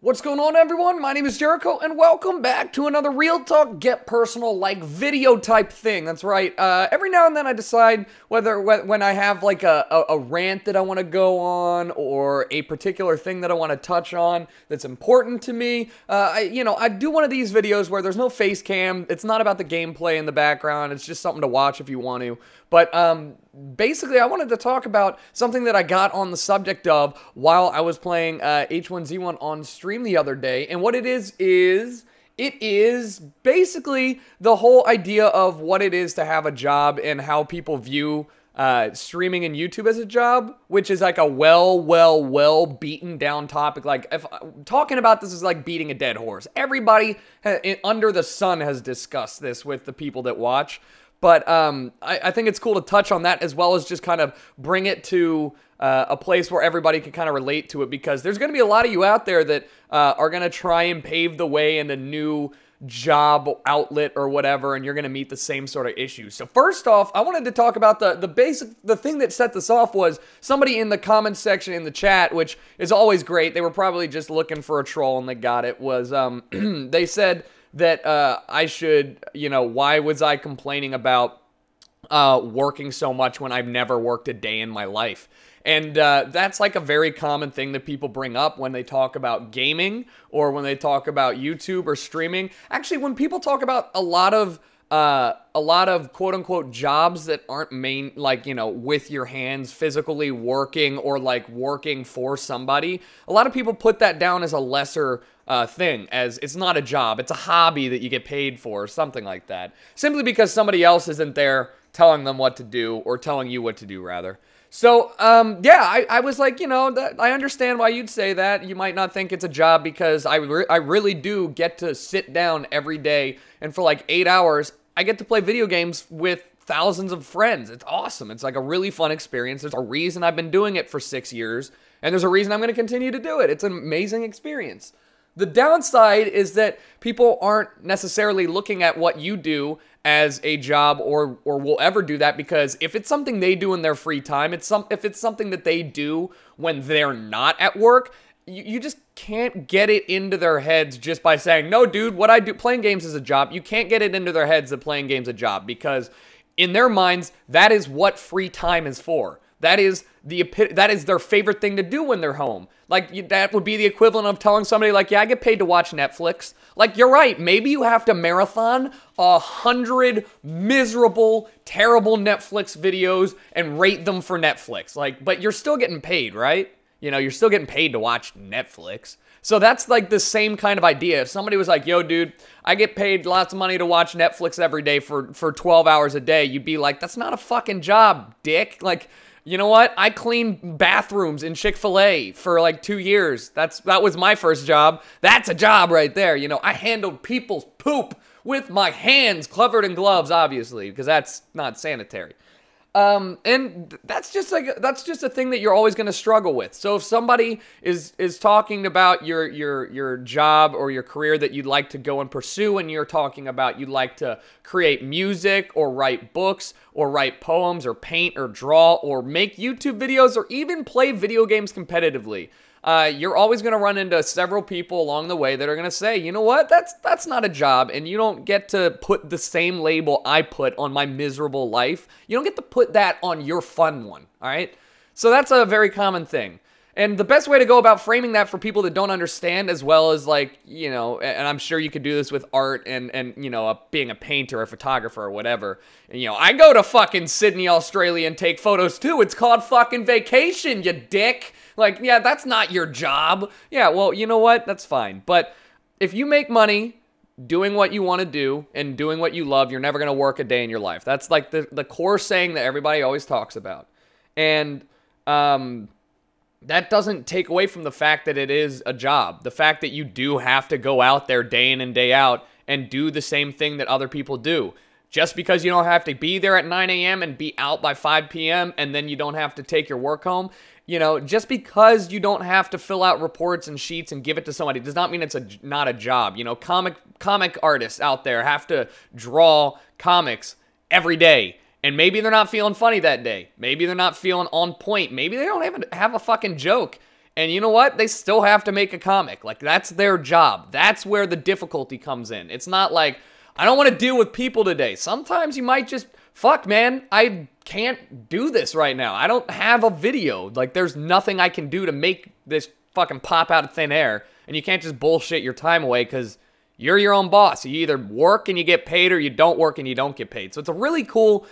What's going on, everyone? My name is Jericho, and welcome back to another Real Talk Get Personal, like, video type thing. That's right. Every now and then I decide when I have, like, a rant that I want to go on, or a particular thing that I want to touch on that's important to me. I do one of these videos where there's no face cam. It's not about the gameplay in the background. It's just something to watch if you want to. But, basically, I wanted to talk about something that I got on the subject of while I was playing H1Z1 on stream the other day. And what it is basically the whole idea of what it is to have a job and how people view streaming and YouTube as a job, which is like a well beaten down topic. Like, if talking about this is like beating a dead horse. Everybody under the sun has discussed this with the people that watch. But I think it's cool to touch on that, as well as just kind of bring it to a place where everybody can kind of relate to it, because there's going to be a lot of you out there that are going to try and pave the way in a new job outlet or whatever, and you're going to meet the same sort of issues. So first off, I wanted to talk about the thing that set this off was somebody in the comments section in the chat, which is always great. They were probably just looking for a troll and they got it. Was they said that I should, why was I complaining about working so much when I've never worked a day in my life? And that's like a very common thing that people bring up when they talk about gaming or when they talk about YouTube or streaming. Actually, when people talk about a lot of quote unquote jobs that aren't with your hands physically working or like working for somebody, a lot of people put that down as a lesser thing, as it's not a job, it's a hobby that you get paid for, or something like that, simply because somebody else isn't there telling them what to do, or telling you what to do, rather. So, yeah, I was like, that I understand why you'd say that. You might not think it's a job, because I really do get to sit down every day, and for like 8 hours, I get to play video games with thousands of friends. It's awesome. It's like a really fun experience. There's a reason I've been doing it for 6 years, and there's a reason I'm going to continue to do it. It's an amazing experience. The downside is that people aren't necessarily looking at what you do as a job, or will ever do that, because if it's something they do in their free time, if it's something that they do when they're not at work, you just can't get it into their heads just by saying, no, dude, what I do, playing games is a job. You can't get it into their heads that playing games is a job, because in their minds, that is what free time is for. That is their favorite thing to do when they're home. Like, that would be the equivalent of telling somebody, like, yeah, I get paid to watch Netflix. Like, you're right. Maybe you have to marathon 100 miserable, terrible Netflix videos and rate them for Netflix. Like, but you're still getting paid, right? You're still getting paid to watch Netflix. So that's like the same kind of idea. If somebody was like, yo, dude, I get paid lots of money to watch Netflix every day for 12 hours a day, you'd be like, that's not a fucking job, dick. Like, you know what? I cleaned bathrooms in Chick-fil-A for like 2 years. That was my first job. That's a job right there. I handled people's poop with my hands, covered in gloves, obviously, because that's not sanitary. And that's just a thing that you're always going to struggle with. So if somebody is talking about your job or your career that you'd like to go and pursue, and you're talking about you'd like to create music or write books or write poems or paint or draw or make YouTube videos or even play video games competitively, you're always going to run into several people along the way that are going to say, you know what, that's not a job, and you don't get to put the same label I put on my miserable life. You don't get to put that on your fun one, all right? So that's a very common thing. And the best way to go about framing that for people that don't understand, as well as like, and I'm sure you could do this with art and being a painter or photographer or whatever. And, I go to fucking Sydney, Australia and take photos too. It's called fucking vacation, you dick. Like, yeah, that's not your job. Yeah, well, you know what? That's fine. But if you make money doing what you want to do and doing what you love, you're never going to work a day in your life. That's like the core saying that everybody always talks about. And, that doesn't take away from the fact that it is a job. The fact that you do have to go out there day in and day out and do the same thing that other people do. Just because you don't have to be there at 9 a.m. and be out by 5 p.m. and then you don't have to take your work home, just because you don't have to fill out reports and sheets and give it to somebody does not mean it's not a job. Comic artists out there have to draw comics every day. And maybe they're not feeling funny that day. Maybe they're not feeling on point. Maybe they don't even have a fucking joke. And you know what? They still have to make a comic. Like, that's their job. That's where the difficulty comes in. It's not like, I don't want to deal with people today. Sometimes you might just, fuck, man, I can't do this right now. I don't have a video. Like, there's nothing I can do to make this fucking pop out of thin air. And you can't just bullshit your time away because you're your own boss. You either work and you get paid, or you don't work and you don't get paid. So it's a really cool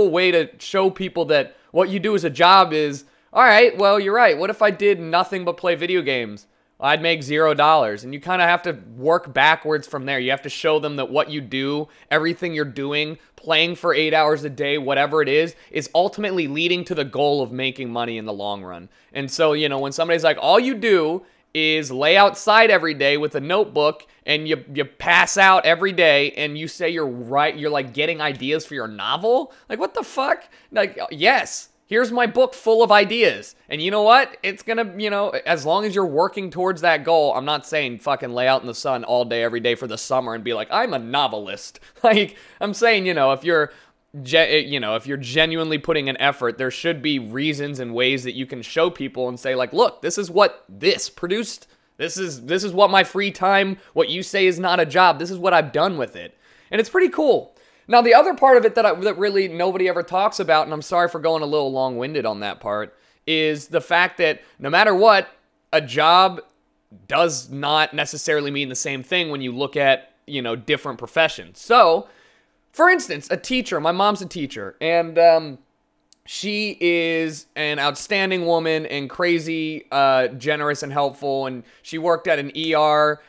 way to show people that what you do as a job is, all right, well, you're right. What if I did nothing but play video games? I'd make $0. And you kind of have to work backwards from there. You have to show them that what you do, everything you're doing, playing for 8 hours a day, whatever it is ultimately leading to the goal of making money in the long run. And so, you know, when somebody's like, all you do is lay outside every day with a notebook and you pass out every day and you say you're like getting ideas for your novel? Like, what the fuck? Like, yes. Here's my book full of ideas. And you know what? It's gonna, you know, as long as you're working towards that goal, I'm not saying fucking lay out in the sun all day, every day for the summer and be like, I'm a novelist. Like, I'm saying, you know, if you're genuinely putting an effort, there should be reasons and ways that you can show people and say, like, look, this is what this produced. This is what my free time, what you say is not a job, this is what I've done with it. And it's pretty cool. Now, the other part of it that really nobody ever talks about, and I'm sorry for going a little long-winded on that part, is the fact that no matter what, a job does not necessarily mean the same thing when you look at, you know, different professions. So, for instance, a teacher. My mom's a teacher, and she is an outstanding woman and crazy generous and helpful, and she worked at an ER.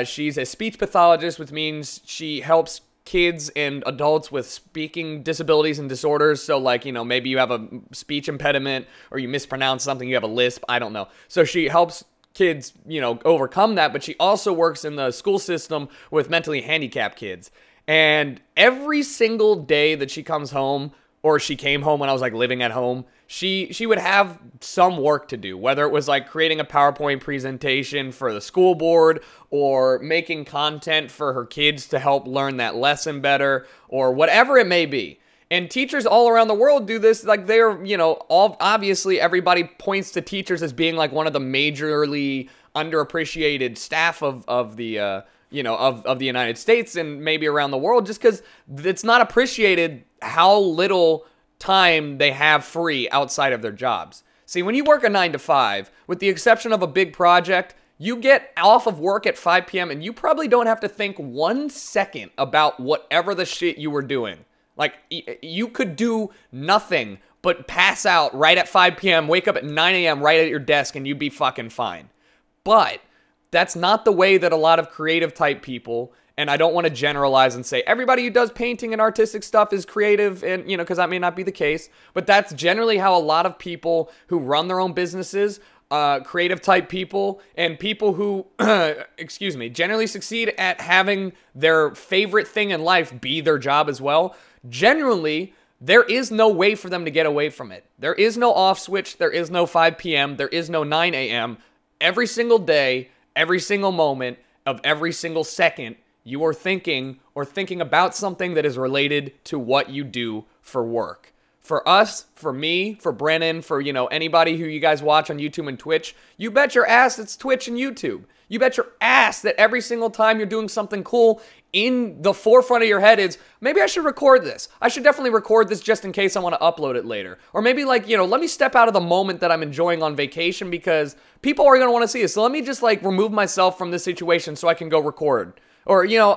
She's a speech pathologist, which means she helps kids and adults with speaking disabilities and disorders. So, like, you know, maybe you have a speech impediment or you mispronounce something, you have a lisp, I don't know. So she helps kids, you know, overcome that, but she also works in the school system with mentally handicapped kids. And every single day that she comes home, or she came home when I was like living at home, she would have some work to do, whether it was like creating a PowerPoint presentation for the school board or making content for her kids to help learn that lesson better or whatever it may be. And teachers all around the world do this. Like, they're, you know, obviously everybody points to teachers as being like one of the majorly underappreciated staff of the United States and maybe around the world, just because it's not appreciated how little time they have free outside of their jobs. See, when you work a 9 to 5, with the exception of a big project, you get off of work at 5 p.m. and you probably don't have to think 1 second about whatever the shit you were doing. Like, you could do nothing but pass out right at 5 p.m., wake up at 9 a.m. right at your desk, and you'd be fucking fine. But that's not the way that a lot of creative type people, and I don't want to generalize and say everybody who does painting and artistic stuff is creative, and, you know, because that may not be the case, but that's generally how a lot of people who run their own businesses, creative type people, and people who, generally succeed at having their favorite thing in life be their job as well. Generally, there is no way for them to get away from it. There is no off switch. There is no 5 p.m. There is no 9 a.m. Every single day, every single moment of every single second, you are thinking about something that is related to what you do for work. For us, for me, for Brennan, for, you know, anybody who you guys watch on YouTube and Twitch, you bet your ass it's Twitch and YouTube. You bet your ass that every single time you're doing something cool, in the forefront of your head is, maybe I should record this. I should definitely record this just in case I want to upload it later. Or maybe, like, you know, let me step out of the moment that I'm enjoying on vacation because people are going to want to see it. So let me just, like, remove myself from this situation so I can go record. Or, you know,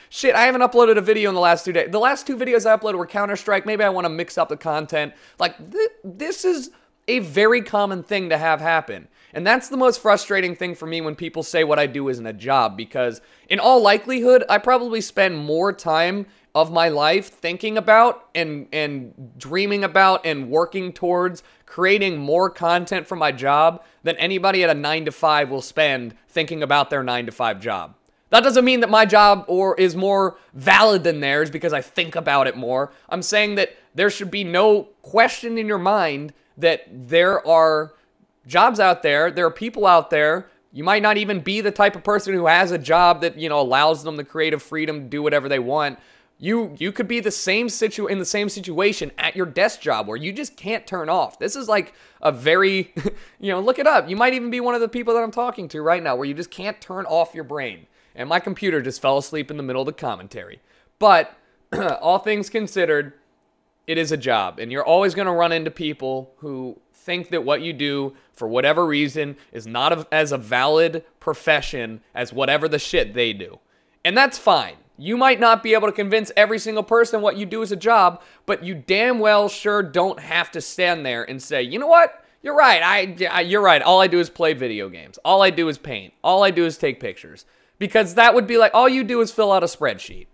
shit, I haven't uploaded a video in the last 2 days. The last 2 videos I uploaded were Counter-Strike. Maybe I want to mix up the content. Like, this is a very common thing to have happen. And that's the most frustrating thing for me when people say what I do isn't a job, because in all likelihood, I probably spend more time of my life thinking about and dreaming about and working towards creating more content for my job than anybody at a 9 to 5 will spend thinking about their 9 to 5 job. That doesn't mean that my job is more valid than theirs because I think about it more. I'm saying that there should be no question in your mind that there are jobs out there, there are people out there. You might not even be the type of person who has a job that, you know, allows them the creative freedom to do whatever they want. You could be in the same situation at your desk job where you just can't turn off. This is like a very, look it up. You might even be one of the people that I'm talking to right now where you just can't turn off your brain. And my computer just fell asleep in the middle of the commentary. But all things considered, it is a job. And you're always going to run into people who think that what you do, for whatever reason, is not as a valid profession as whatever the shit they do. And that's fine. You might not be able to convince every single person what you do is a job, but you damn well sure don't have to stand there and say, you know what? You're right. You're right. All I do is play video games. All I do is paint. All I do is take pictures. Because that would be like, all you do is fill out a spreadsheet.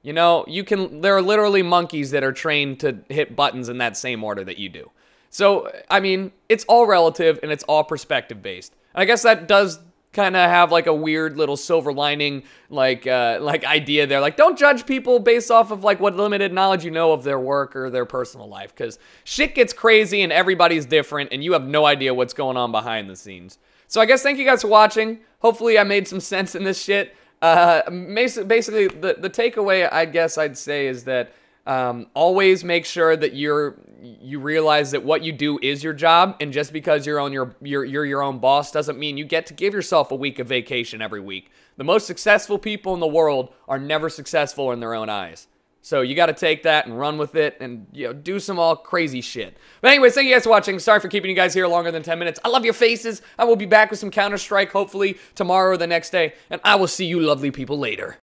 There are literally monkeys that are trained to hit buttons in that same order that you do. So, I mean, it's all relative and it's all perspective based. And I guess that does kind of have like a weird little silver lining like idea there. Like, don't judge people based off of like what limited knowledge you know of their work or their personal life, because shit gets crazy and everybody's different and you have no idea what's going on behind the scenes. So I guess thank you guys for watching. Hopefully I made some sense in this shit. Basically the takeaway I guess I'd say is that always make sure that you realize that what you do is your job, and just because you're your own boss doesn't mean you get to give yourself a week of vacation every week. The most successful people in the world are never successful in their own eyes. So you got to take that and run with it and do some all crazy shit. But anyways, thank you guys for watching. Sorry for keeping you guys here longer than 10 minutes. I love your faces. I will be back with some Counter-Strike hopefully tomorrow or the next day, and I will see you lovely people later.